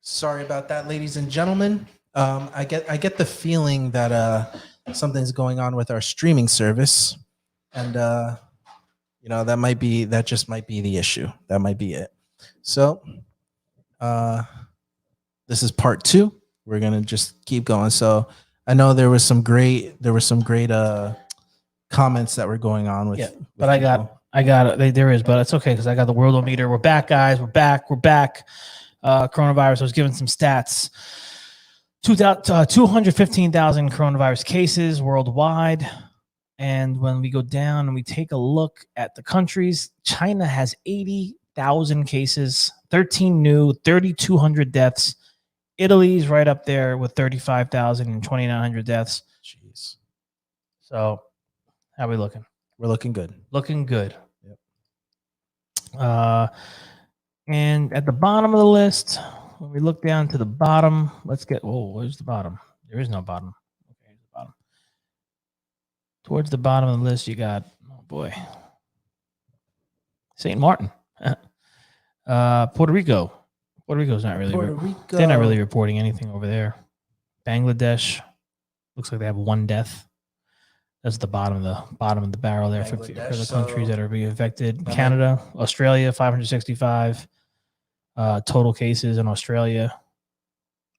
Sorry about that, ladies and gentlemen. I get the feeling that something's going on with our streaming service, and that just might be the issue. That might be it. So uh, this is part two. We're gonna just keep going. So I know there was some great comments that were going on with. Yeah, with but I people. got it. There is, but it's okay because I got the worldometer. We're back, guys. We're back. We're back. Coronavirus. I was given some stats. 215,000 coronavirus cases worldwide. And when we go down and we take a look at the countries, China has 80,000 cases, 13 new, 3,200 deaths. Italy's right up there with 35,000 and 2,900 deaths. Jeez, So, how are we looking? we're looking good. Looking good. Yep. And at the bottom of the list, when we look down to the bottom, let's get. Oh, where's the bottom? There is no bottom. Okay, the bottom. Towards the bottom of the list, you got. Oh boy, St. Martin, Puerto Rico. Puerto Rico's not really. Puerto Rico. They're not really reporting anything over there. Bangladesh looks like they have one death. That's the bottom of the barrel there for the countries that are being affected. Canada, Australia, 565 total cases in Australia.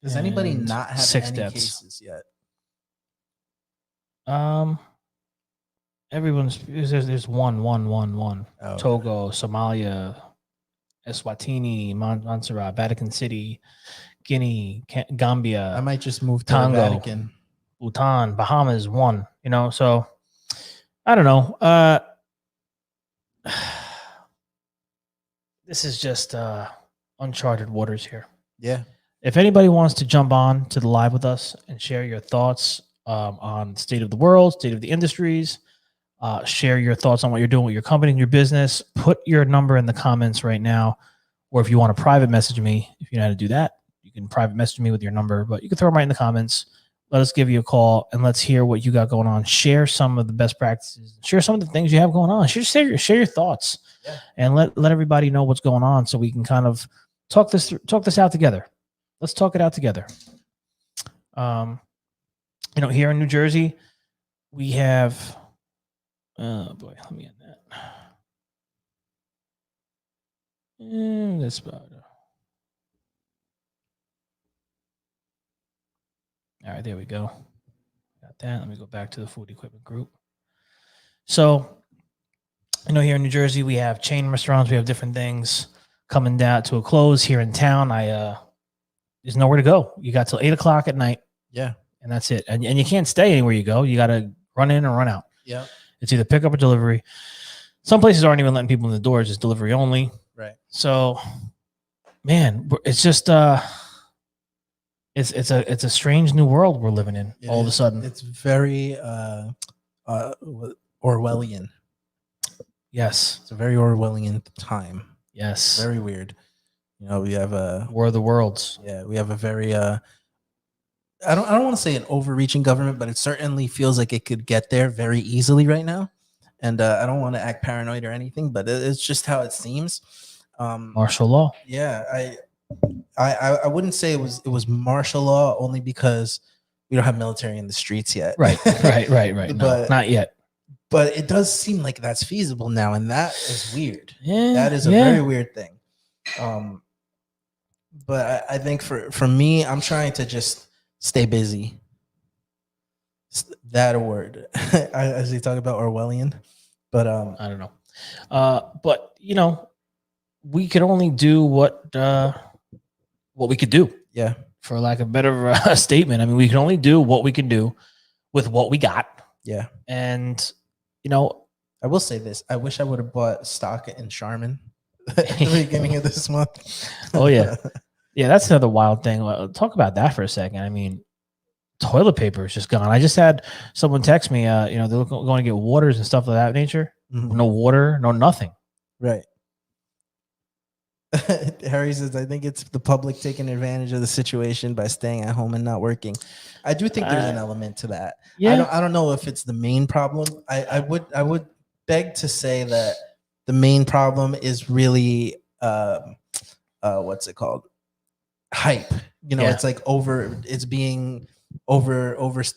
Does anybody And not have 6 any deaths. cases yet? There's one. Oh, Togo, Somalia, Eswatini, Montserrat, Vatican City, Guinea, Gambia. I might just move to Congo. the Vatican. Bhutan, Bahamas, one. So I don't know. This is just uncharted waters here. Yeah. If anybody wants to jump on to the live with us and share your thoughts on the state of the world, state of the industries, share your thoughts on what you're doing with your company and your business, put your number in the comments right now. Or if you want to private message me, if you know how to do that, you can private message me with your number, but you can throw them right in the comments. Let us give you a call and let's hear what you got going on. Share some of the best practices. Share some of the things you have going on. Share your thoughts, and let everybody know what's going on so we can kind of talk this out together. Let's talk it out together. Here in New Jersey, we have. Oh boy, let me end that. That's about. All right, there we go. Got that. Let me go back to the food equipment group. So, here in New Jersey, we have chain restaurants. We have different things coming down to a close here in town. There's nowhere to go. You got till 8:00 at night. Yeah. And that's it. And you can't stay anywhere you go. You got to run in and run out. Yeah. It's either pick up or delivery. Some places aren't even letting people in the doors. It's delivery only. Right. So, man, it's just it's a strange new world we're living in. All of a sudden, it's very Orwellian. Yes, it's a very Orwellian time. Yes, very weird. We have a War of the Worlds. Yeah, we have a very I don't want to say an overreaching government, but it certainly feels like it could get there very easily right now. And I don't want to act paranoid or anything, but it's just how it seems. Martial law. Yeah, I wouldn't say it was martial law only because we don't have military in the streets yet. Right. No, But not yet. But it does seem like that's feasible now, and that is weird. Yeah, that is a very weird thing. But I think for me, I'm trying to just stay busy. That a word, as they talk about Orwellian, but I don't know. But we could only do what we could do. Yeah. For lack of a better statement, I mean, we can only do what we can do with what we got. Yeah. And I will say this: I wish I would have bought stock in Charmin at the beginning of this month. Oh yeah, yeah. That's another wild thing. Talk about that for a second. I mean, toilet paper is just gone. I just had someone text me. They're going to get waters and stuff of that nature. Mm-hmm. No water, no nothing. Right. Harry says, I think it's the public taking advantage of the situation by staying at home and not working. I do think there's an element to that. Yeah. I don't know if it's the main problem. I would beg to say that the main problem is really what's it called? hype. It's like it's being oversensitized.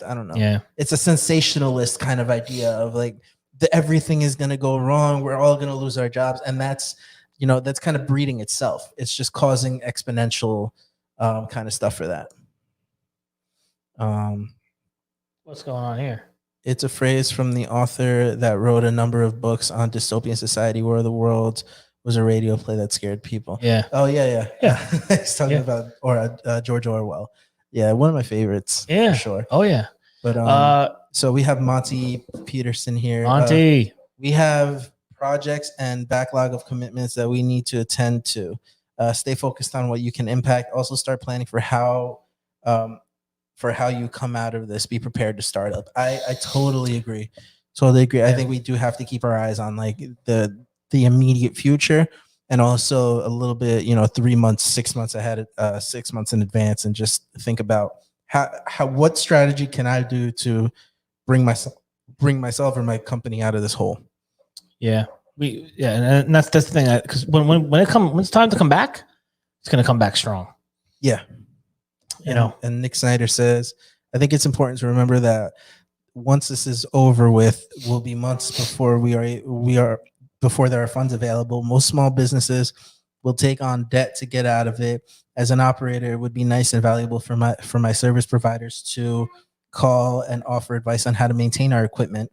I don't know. Yeah. It's a sensationalist kind of idea of like everything is going to go wrong. We're all going to lose our jobs. And that's kind of breeding itself. It's just causing exponential kind of stuff for that. What's going on here? It's a phrase from the author that wrote a number of books on dystopian society, where the world was a radio play that scared people. Yeah. Oh, yeah. He's talking about George Orwell. Yeah, one of my favorites. Yeah. For sure. Oh, yeah. But so we have Monty Peterson here. Monty. We have projects and backlog of commitments that we need to attend to. Stay focused on what you can impact. Also start planning for how you come out of this. Be prepared to start up. I totally agree. Yeah. I think we do have to keep our eyes on like the immediate future, and also a little bit, 3 months, 6 months ahead, 6 months in advance, and just think about what strategy can I do to bring myself or my company out of this hole. Yeah. And that's the thing, because when it's time to come back, it's going to come back strong. Yeah. And Nick Snyder says, I think it's important to remember that once this is over with, will be months before before there are funds available. Most small businesses will take on debt to get out of it. As an operator, it would be nice and valuable for my service providers to call and offer advice on how to maintain our equipment,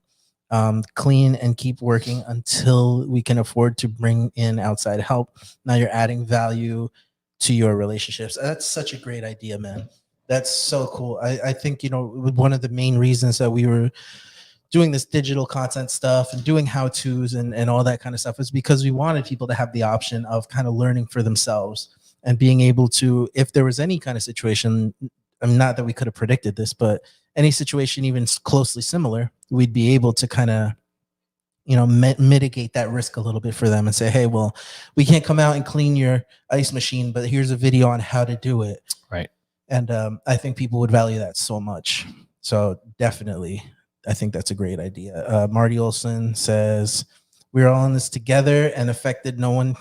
clean, and keep working until we can afford to bring in outside help. Now you're adding value to your relationships. That's such a great idea, man. That's so cool. I think, one of the main reasons that we were doing this digital content stuff and doing how-tos and all that kind of stuff is because we wanted people to have the option of kind of learning for themselves and being able to, if there was any kind of situation, I mean, not that we could have predicted this, but any situation even closely similar, we'd be able to kind of, mitigate that risk a little bit for them and say, hey, well, we can't come out and clean your ice machine, but here's a video on how to do it. Right. And I think people would value that so much. So definitely, I think that's a great idea. Marty Olson says, we're all in this together and affected. No one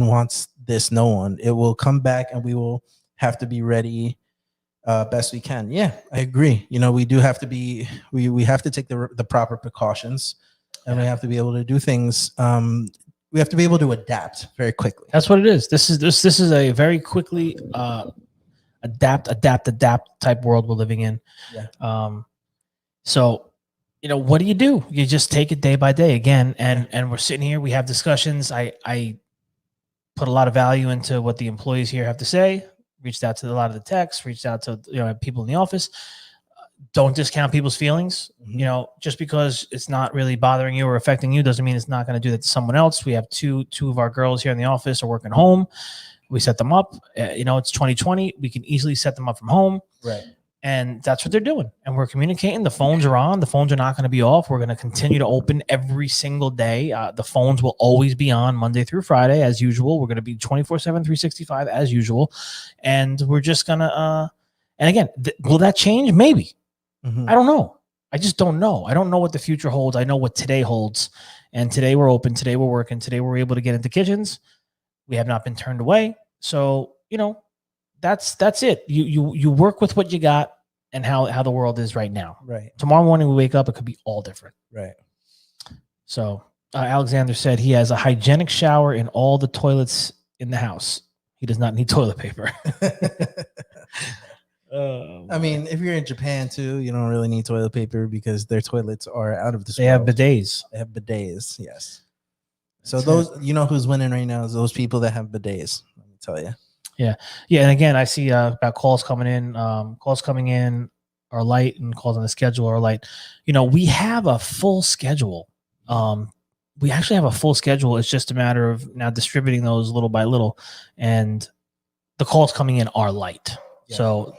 wants this. No one. It will come back and we will have to be ready best we can. Yeah, I agree. We do have to be, we have to take the proper precautions, and we have to be able to do things. We have to be able to adapt very quickly. That's what it is. This is a very quickly adapt type world we're living in. Yeah. So, what do? You just take it day by day again. And we're sitting here, we have discussions. I put a lot of value into what the employees here have to say, reached out to a lot of the techs, reached out to people in the office. Don't discount people's feelings. Mm-hmm. Just because it's not really bothering you or affecting you doesn't mean it's not going to do that to someone else. We have two of our girls here in the office are working home. We set them up. It's 2020. We can easily set them up from home. Right. And that's what they're doing. And we're communicating. The phones are on. The phones are not going to be off. We're going to continue to open every single day. The phones will always be on Monday through Friday as usual. We're going to be 24/7, 365 as usual. And we're just going to, and again, will that change? Maybe. Mm-hmm. I don't know. I just don't know. I don't know what the future holds. I know what today holds. And today we're open. Today we're working. Today we're able to get into kitchens. We have not been turned away. So, that's it. You work with what you got and how the world is right now. Right. Tomorrow morning we wake up, it could be all different. Right. So Alexander said he has a hygienic shower in all the toilets in the house. He does not need toilet paper. I mean, if you're in Japan too, you don't really need toilet paper because their toilets are out of this world. They have bidets. Yes. So who's winning right now is those people that have bidets. Let me tell you. Yeah. And again, I see about calls coming in. Are light, and calls on the schedule are light. We have a full schedule. We actually have a full schedule. It's just a matter of now distributing those little by little, and the calls coming in are light. Yeah. So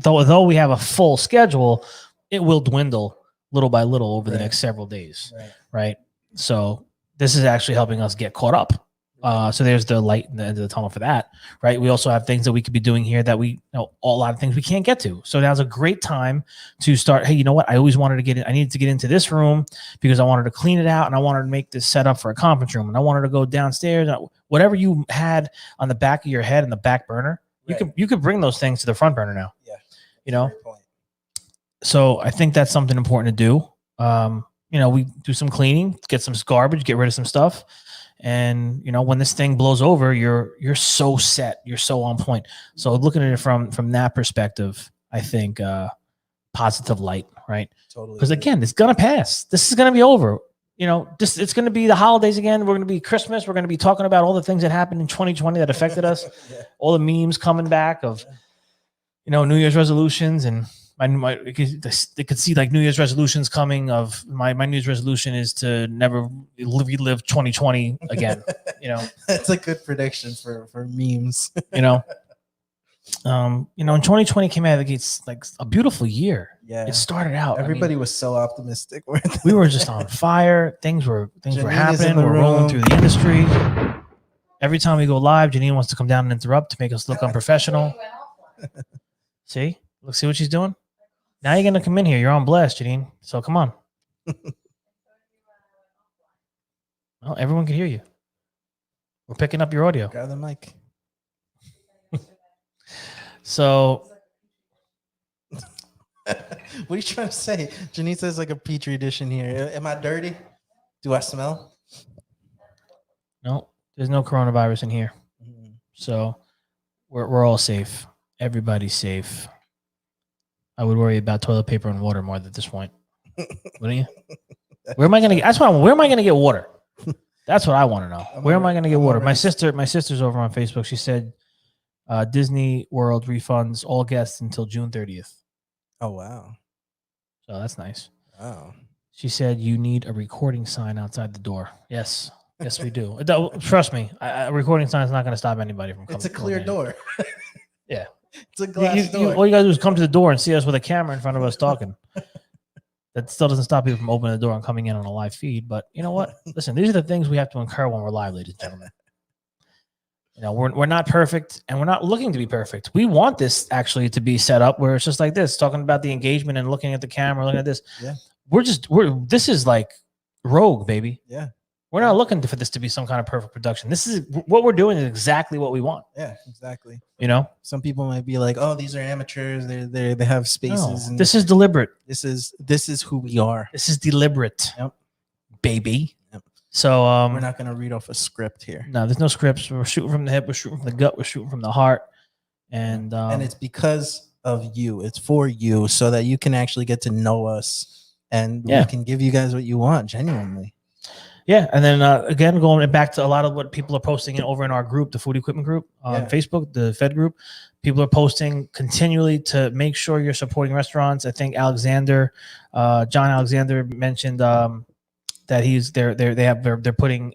though we have a full schedule, it will dwindle little by little over the next several days. Right. So this is actually helping us get caught up. So there's the light in the end of the tunnel for that, right? We also have things that we could be doing here that we, a lot of things we can't get to. So now's a great time to start. Hey, you know what? I always wanted to get in. I needed to get into this room because I wanted to clean it out and I wanted to make this set up for a conference room. And I wanted to go downstairs. Whatever you had on the back of your head and the back burner, you could bring those things to the front burner now. Yeah, you know. So I think that's something important to do. We do some cleaning, get some garbage, get rid of some stuff. And, when this thing blows over, you're so set, you're so on point. So looking at it from that perspective, I think positive light, right? Totally. Because again, it's going to pass. This is going to be over. It's going to be the holidays again. We're going to be Christmas. We're going to be talking about all the things that happened in 2020 that affected us. All the memes coming back of, New Year's resolutions and they could see like New Year's resolutions coming of my New Year's resolution is to never relive 2020 again. That's a good prediction for memes. And 2020 came out of the gates like a beautiful year. Yeah, it started out. Everybody was so optimistic. We were just on fire. Things were happening. We're rolling through the industry. Every time we go live, Janine wants to come down and interrupt to make us look unprofessional. See what she's doing. Now you're going to come in here. You're on blast, Janine. So come on. Well, everyone can hear you. We're picking up your audio. Grab the mic. So. What are you trying to say? Janine says like a petri dish in here. Am I dirty? Do I smell? No, there's no coronavirus in here. So we're all safe. Everybody's safe. I would worry about toilet paper and water more at this point. Wouldn't you? Where am I gonna get water? That's what I want to know. Where am I gonna get water? My sister's over on Facebook. She said Disney World refunds all guests until June 30th. Oh wow. So that's nice. Wow. She said you need a recording sign outside the door. Yes, we do. Trust me, a recording sign is not going to stop anybody from coming. It's a clear door. Yeah. It's a glass door. All you gotta do is come to the door and see us with a camera in front of us talking. That still doesn't stop people from opening the door and coming in on a live feed. But you know what? Listen, these are the things we have to incur when we're live, ladies and gentlemen. We're not perfect and we're not looking to be perfect. We want this actually to be set up where it's just like this, talking about the engagement and looking at the camera, looking at this. Yeah. This is like Rogue, baby. Yeah. We're not looking for this to be some kind of perfect production. This is what we're doing is exactly what we want. Yeah, exactly. Some people might be like, "Oh, these are amateurs. They have spaces." No, and this is deliberate. This is who we are. This is deliberate. Yep. Baby. Yep. So we're not going to read off a script here. No, there's no scripts. We're shooting from the hip. We're shooting from the gut. We're shooting from the heart. And it's because of you. It's for you, so that you can actually get to know us, and we can give you guys what you want genuinely. Yeah, and then again, going back to a lot of what people are posting over in our group, the Food Equipment Group on Facebook, the Fed Group, people are posting continually to make sure you're supporting restaurants. I think John Alexander mentioned that they're putting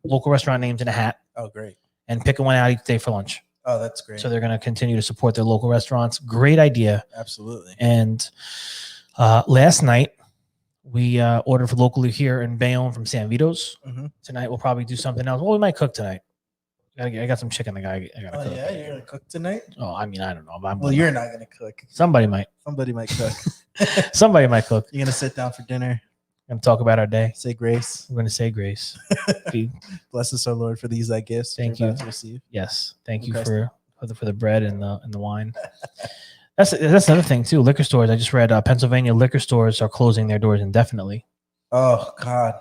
local restaurant names in a hat. Oh, great! And picking one out each day for lunch. Oh, that's great. So they're going to continue to support their local restaurants. Great idea. Absolutely. And last night, we ordered for locally here in Bayonne from San Vito's. Mm-hmm. Tonight we'll probably do something else. Well, we might cook tonight. I got some chicken. I gotta cook. Yeah, you're gonna cook tonight? Oh, I mean, I don't know. You're not gonna cook. Somebody might. Somebody might cook. Somebody might cook. You're gonna sit down for dinner. And talk about our day. Say grace. We're gonna say grace. Bless us, our Lord, for these gifts. Thank you. To receive. Yes, thank you for the bread and the wine. That's another thing too. Liquor stores. I just read Pennsylvania liquor stores are closing their doors indefinitely. Oh God!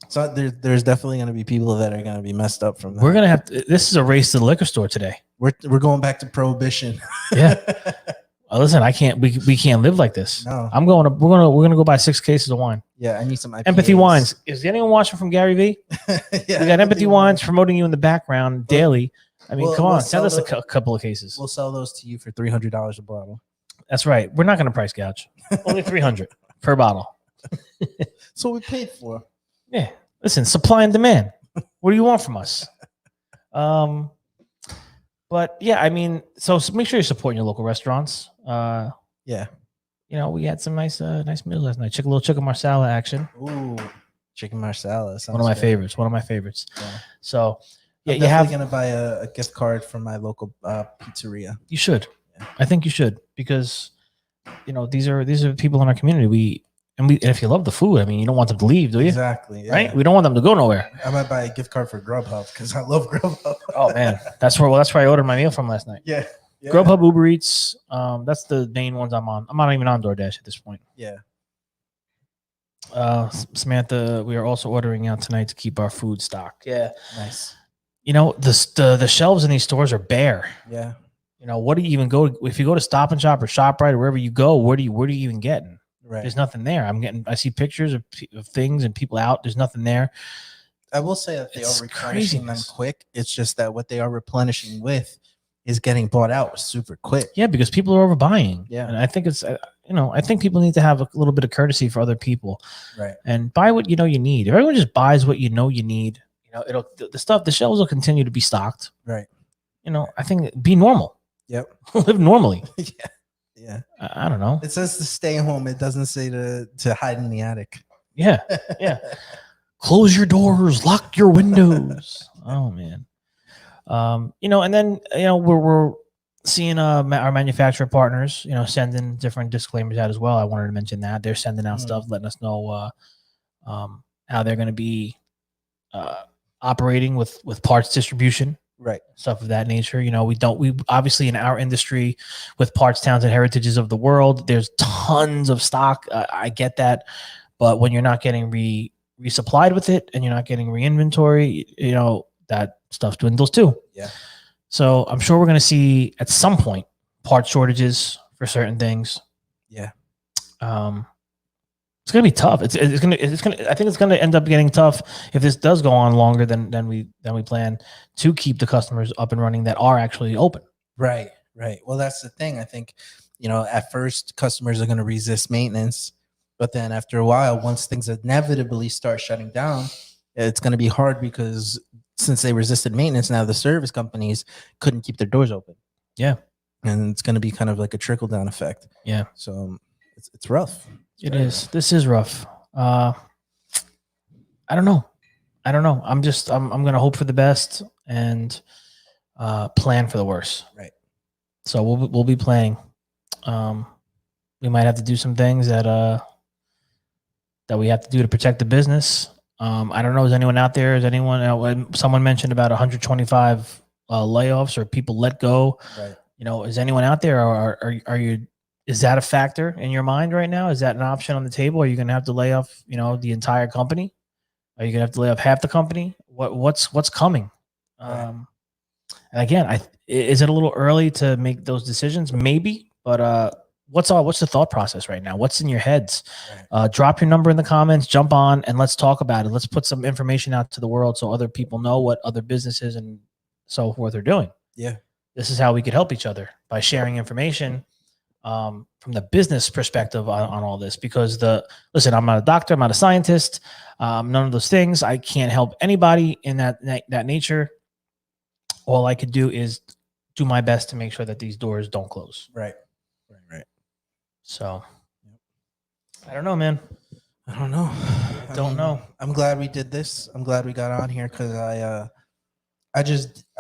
So there's definitely going to be people that are going to be messed up from that. We're gonna have to. This is a race to the liquor store today. We're going back to prohibition. Yeah. Listen, I can't. We can't live like this. No. We're gonna go buy 6 cases of wine. Yeah, I need some IPAs. Empathy Wines. Is anyone watching from Gary V? Yeah, we got Empathy Wines promoting you in the background daily. I mean, come on, send us a couple of cases. We'll sell those to you for $300 a bottle. That's right. We're not going to price gouge. Only $300 per bottle. That's what we paid for. Yeah. Listen, supply and demand. What do you want from us? But yeah, I mean, so make sure you're supporting your local restaurants. Yeah. We had some nice meals last night. Little chicken marsala action. Ooh, chicken marsala. One of my favorites. Yeah. So, Yeah, I'm definitely gonna buy a gift card from my local pizzeria. You should. Yeah. I think you should, because these are people in our community. And if you love the food, I mean, you don't want them to leave, do you? Exactly. Yeah. Right? We don't want them to go nowhere. I might buy a gift card for Grubhub because I love Grubhub. Oh man, that's where I ordered my meal from last night. Yeah. Grubhub, Uber Eats. That's the main ones I'm on. I'm not even on DoorDash at this point. Yeah. Samantha, we are also ordering out tonight to keep our food stocked. Yeah. Nice. The shelves in these stores are bare. Yeah. What do you even go if you go to Stop and Shop or ShopRite or wherever you go? What are you even getting? Right. There's nothing there. I see pictures of things and people out. There's nothing there. I will say that they are replenishing them quick. It's just that what they are replenishing with is getting bought out super quick. Yeah, because people are overbuying. Yeah. And I think it's, I think people need to have a little bit of courtesy for other people. Right. And buy what you need. If everyone just buys what you need, the shelves will continue to be stocked. Right. I think be normal. Yep. Live normally. Yeah. Yeah. I don't know. It says to stay home. It doesn't say to hide in the attic. Yeah. Yeah. Close your doors, lock your windows. Oh man. And then we're seeing our manufacturer partners, sending different disclaimers out as well. I wanted to mention that they're sending out stuff, letting us know how they're going to be operating with parts distribution. Right. Stuff of that nature. We obviously in our industry with parts, towns, and heritages of the world, there's tons of stock. I get that. But when you're not getting resupplied with it and you're not getting re-inventory, that stuff dwindles too. Yeah. So I'm sure we're going to see at some point part shortages for certain things. Yeah. It's going to be tough. I think it's going to end up getting tough if this does go on longer than we plan to keep the customers up and running that are actually open. Right. Right. Well, that's the thing. I think, at first customers are going to resist maintenance, but then after a while, once things inevitably start shutting down, it's going to be hard because since they resisted maintenance, now the service companies couldn't keep their doors open. Yeah. And it's going to be kind of like a trickle down effect. Yeah. So it's rough. It is. This is rough. I don't know. I'm going to hope for the best and plan for the worst. Right. So we'll be planning. We might have to do some things that we have to do to protect the business. I don't know. Is anyone out there? Is anyone? Someone mentioned about 125 layoffs or people let go. Right. Is anyone out there? Or are you? Is that a factor in your mind right now? Is that an option on the table? Are you going to have to lay off, the entire company? Are you going to have to lay off half the company? What's coming? Right. And again, is it a little early to make those decisions? Maybe, but what's the thought process right now? What's in your heads? Right. Drop your number in the comments, jump on, and let's talk about it. Let's put some information out to the world so other people know what other businesses and so forth are doing. Yeah. This is how we could help each other by sharing information from the business perspective on all this, because listen, I'm not a doctor, I'm not a scientist, none of those things. I can't help anybody in that nature. All I could do is do my best to make sure that these doors don't close. Right. So I don't know, man. I don't know. I don't know. I'm glad we did this. I'm glad we got on here because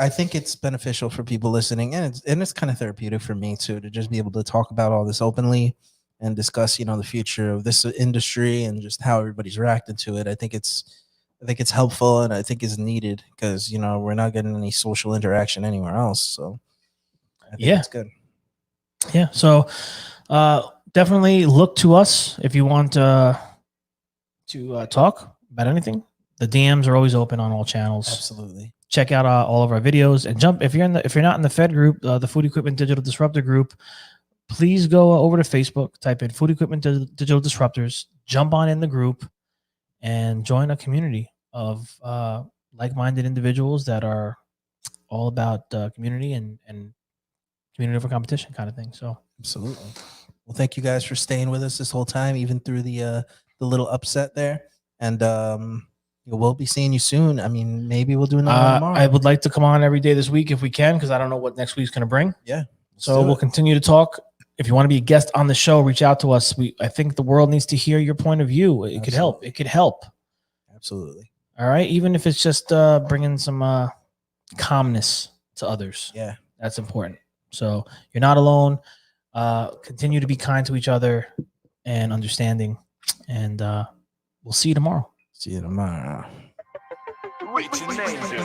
I think it's beneficial for people listening, and it's kind of therapeutic for me too, to just be able to talk about all this openly and discuss, the future of this industry and just how everybody's reacting to it. I think it's helpful, and I think it's needed because we're not getting any social interaction anywhere else. So I think it's good. Yeah. So definitely look to us if you want to talk about anything. The DMs are always open on all channels. Absolutely. Check out all of our videos and jump. If you're not in the Fed group, the Food Equipment Digital Disruptor group, please go over to Facebook, type in Food Equipment Digital Disruptors, jump on in the group, and join a community of like-minded individuals that are all about community and community over competition kind of thing. So absolutely. Well, thank you guys for staying with us this whole time, even through the little upset there. And we'll be seeing you soon. I mean, maybe we'll do another one tomorrow. I would like to come on every day this week if we can, because I don't know what next week's going to bring. Yeah. So we'll continue to talk. If you want to be a guest on the show, reach out to us. I think the world needs to hear your point of view. It could help. It could help. Absolutely. All right. Even if it's just bringing some calmness to others. Yeah. That's important. So you're not alone. Continue to be kind to each other and understanding. And we'll see you tomorrow. See you tomorrow. Wait your name, dude.